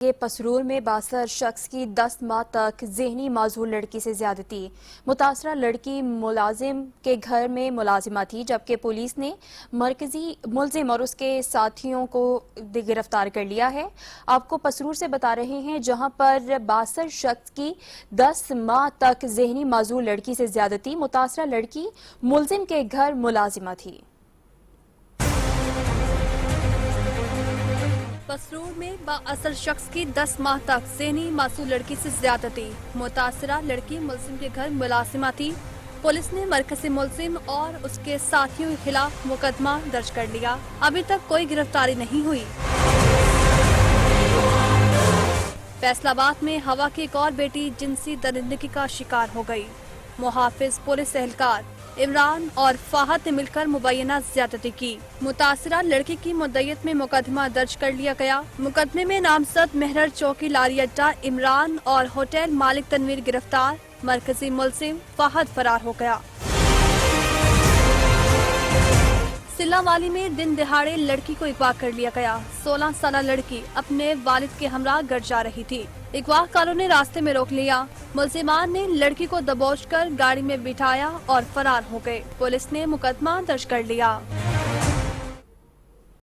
ये पसरूर में 62 शख्स की 10 माह तक ज़हनी माजूर लड़की से ज्यादती। मुतासरा लड़की मुलाजिम के घर में मुलाजिमा थी, जबकि पुलिस ने मरकजी मुलजिम और उसके साथियों को गिरफ्तार कर लिया है। आपको पसरूर से बता रहे हैं, जहां पर 62 शख्स की 10 माह तक ज़हनी माजूर लड़की से ज्यादती। मुतासरा लड़की मुलजिम के घर मुलाजिमा थी। पसरूर में बाअसल शख्स की 10 माह तक ज़हनी मासूम लड़की से ज्यादती। मुतासरा लड़की मुलजिम के घर मुलाजिमा थी। पुलिस ने मरकजी मुलजिम और उसके साथियों के खिलाफ मुकदमा दर्ज कर लिया। अभी तक कोई गिरफ्तारी नहीं हुई। फैसलाबाद में हवा की एक और बेटी जिनसी दरिंदगी का शिकार हो गई। मुहाफिज पुलिस एहलकार इमरान और फाहद ने मिलकर मुबैना ज्यादती की। मुतासरा लड़की की मुद्दयत में मुकदमा दर्ज कर लिया गया। मुकदमे में नामजद मेहर चौकी लारी अड्डा इमरान और होटल मालिक तनवीर गिरफ्तार। मरकजी मुलजिम फाहद फरार हो गया। सिल्लावाली में दिन दिहाड़े लड़की को अगवा कर लिया गया। 16 साल लड़की अपने वालिद के हमरा घर जा रही थी। अगवाकारों ने रास्ते में रोक लिया। मुलजिमान ने लड़की को दबोचकर गाड़ी में बिठाया और फरार हो गए। पुलिस ने मुकदमा दर्ज कर लिया।